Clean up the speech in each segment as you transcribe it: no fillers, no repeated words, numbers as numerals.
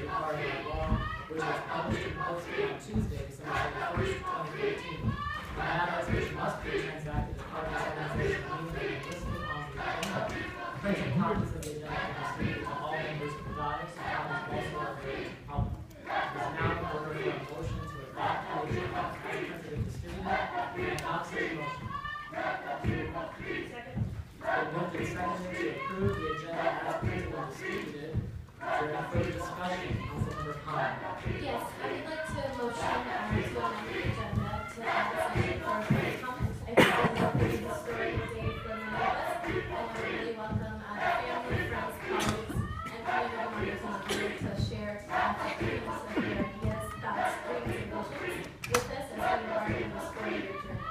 required by law, which was published and posted on Tuesday, December 31st, 2015. The matters which must be transacted as part of this organization meeting have been listed on the agenda. Printed copies of the agenda are distributed to all members of the diocese, and copies also are available to the public. It is now in order for a motion to adopt the agenda as printed and distributed, and not such motion. Second. Moved and seconded to approve the agenda as printed and distributed. Is there any further discussion? Councilmember Khan. Yes, I would like to motion to amend the agenda to add a section for public comments. I think this is a pretty historic day for many of us, and I really welcome family, friends, colleagues, and community members in the community to share opinions of their ideas, thoughts, dreams, and visions with us as we embark on this 4-year journey.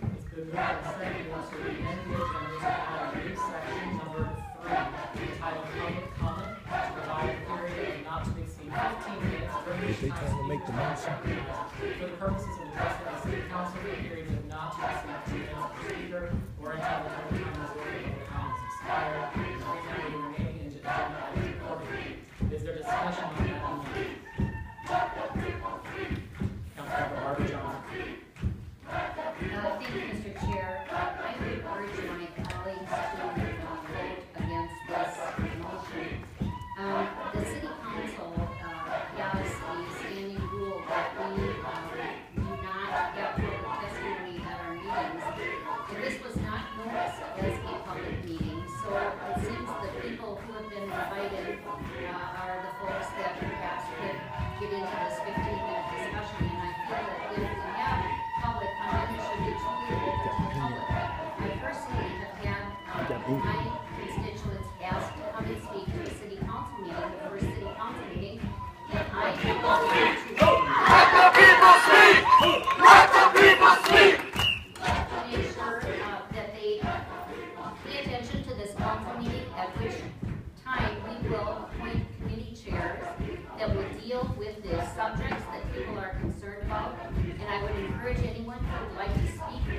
It's been moved and seconded to amend the agenda to add a new section number 3 entitled Public Comment to provide a period of not to exceed 15 minutes during which They time trying to make the motion. for the purposes of addressing the city council for a period of not to exceed 2 minutes per speaker or until the total time is over and the time is expired. The remaining agenda items accordingly. Is there discussion on that amendment? Councilmember Barbara John. Thank you, Mr. Chair. I would urge my colleagues to vote against this motion. The City Council has a standing rule that we do not have public testimony at our meetings. And this was not noticed as a public meeting, so it seems the people who have been invited are the folks that perhaps could get into this 15-minute discussion. And I feel that if we have public comment, it should be truly open to the public. I personally have had my constituents asked to come and speak to a city council meeting, the first city council meeting, and I have to Let the people speak! Let the people speak! make sure that they pay attention to this council meeting, at which time we will appoint committee chairs that will deal with the subjects that people are concerned about. And I would encourage anyone who would like to speak to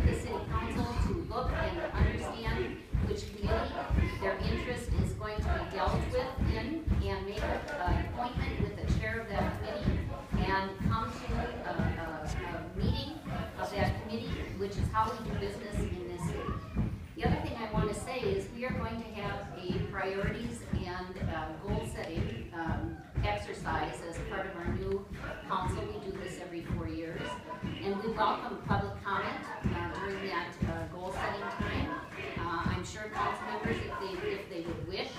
the city council to look and understand which committee their interest is going to be dealt with in, and make an appointment with the chair of that committee, and come to a meeting of that committee, which is how we do business in this city. The other thing I want to say is we are going to have a priorities and goal setting exercise as part of our new council. We do this every 4 years, and we welcome public comment during that goal setting time. I'm sure council members, if they would wish,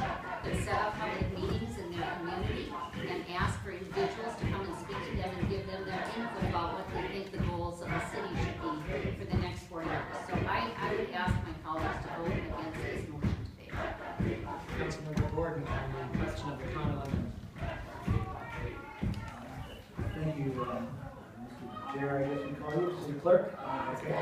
could set up public meetings in their community and ask for individuals to come and speak to them and give them their input about what they think the goals of the city should be for the next 4 years. So I would ask my colleagues to vote against this motion today. Councilmember Gordon on the question of the comment amendment. Thank you, Mr. Chair. I guess we call you City Clerk. Okay.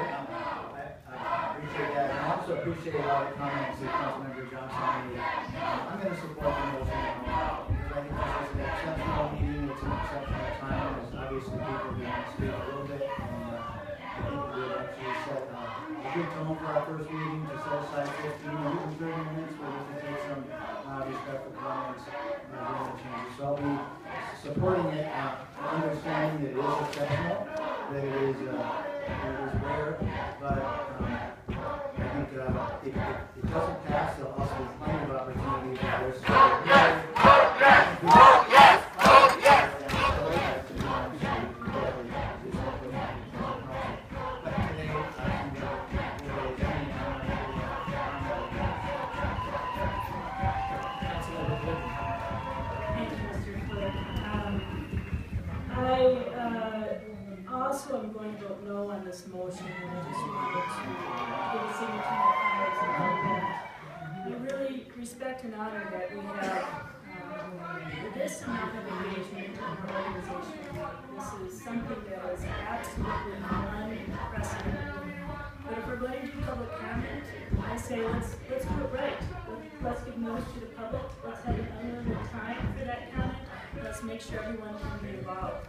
I appreciate that. And I also appreciate a lot of comments that Councilmember Johnson made. I'm going to support the motion because I think this is an exceptional meeting. It's an exceptional time. There's obviously people who want to speak a little bit, and I think we would actually set a good tone for our first meeting to set aside 15 or even 30 minutes where we can take some respectful comments during the changes. So I'll be supporting it, understanding that it is exceptional, that it is rare, but I think if it doesn't pass, there'll also be plenty of opportunity for others. Also, I'm going to vote no on this motion, and I just wanted to give a signature to my colleagues that we really respect and honor that we have this amount of engagement in our organization. This is something that is absolutely unprecedented. But if we're going to do public comment, I say let's do it right. Let's give notice to the public. Let's have an unlimited time for that comment. Let's make sure everyone can be involved.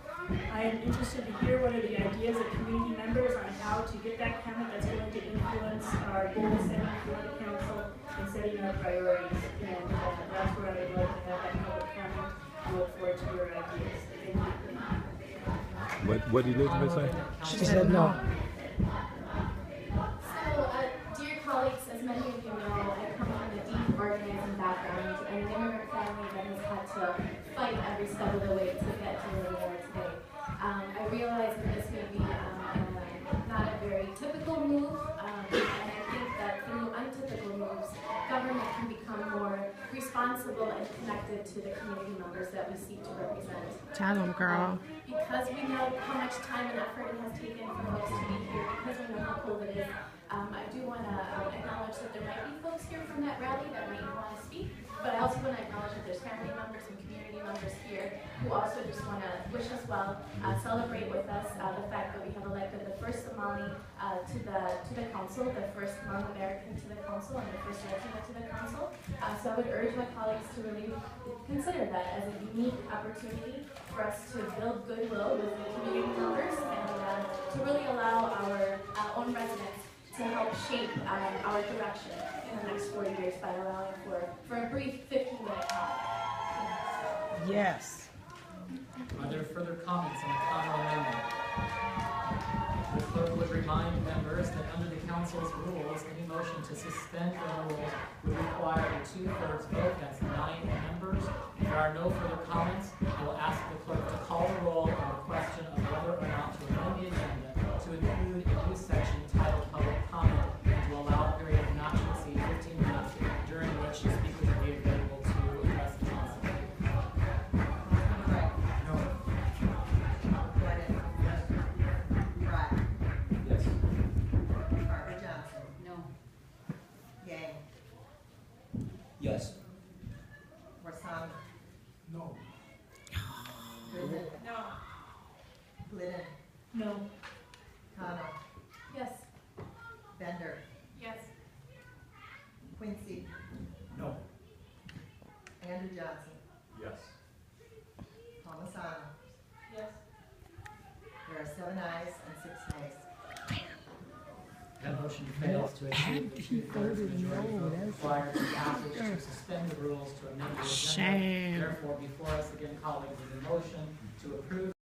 I am interested to hear what are the ideas of community members on how to get that comment that's going to influence our goal setting for the council and setting our priorities. And that's where I would like What do you need to say? She said no. So, dear colleagues, as many of you know, I come from a deep organizing background and an immigrant family that has had to fight every step of the way to get to where we are today. I realize that this may be not a very typical move, and I think that through untypical moves, government can become more responsible and connected to the community members that we seek to represent. Tell them, girl. Because we know how much time and effort it has taken for folks to be here, because we know how cold it is, I do want to acknowledge that there might be folks here from that rally that might want to speak, but I also want to acknowledge that there's family members and community members here who also just want to wish us well, celebrate with us the fact that we have elected the first Somali to the council, the first non-American to the council, and the first Latino to the council. So I would urge my colleagues to really consider that as a unique opportunity for us to build goodwill with the community members and to really allow our own residents to help shape our direction in the next 4 years by allowing for a brief 15-minute talk. Yes. Are there further comments on the Connell amendment? The clerk would remind members that under the council's rules, any motion to suspend the rules would require a 2/3 vote, that's 9 members. If there are no further comments, I will ask the clerk to call the roll on the question of whether or not to amend the agenda to include a new section titled Public Comment and to allow a period of not to exceed 15 minutes during which speakers will be available to address the council. No. Gordon. Pratt. Yes. Barbara Johnson. No. Yang. Yes. Warsame. No. Goodman. No. Glidden. No. Connell. Yes. Bender. Yes. Quincy. No. Andrew Johnson. Yes. Palmisano. Yes. There are 7 ayes and 6 nays. That motion fails to achieve the 2/3 majority vote required for passage to suspend the rules to amend the agenda. Shame. Therefore, before us again, colleagues, is a motion to approve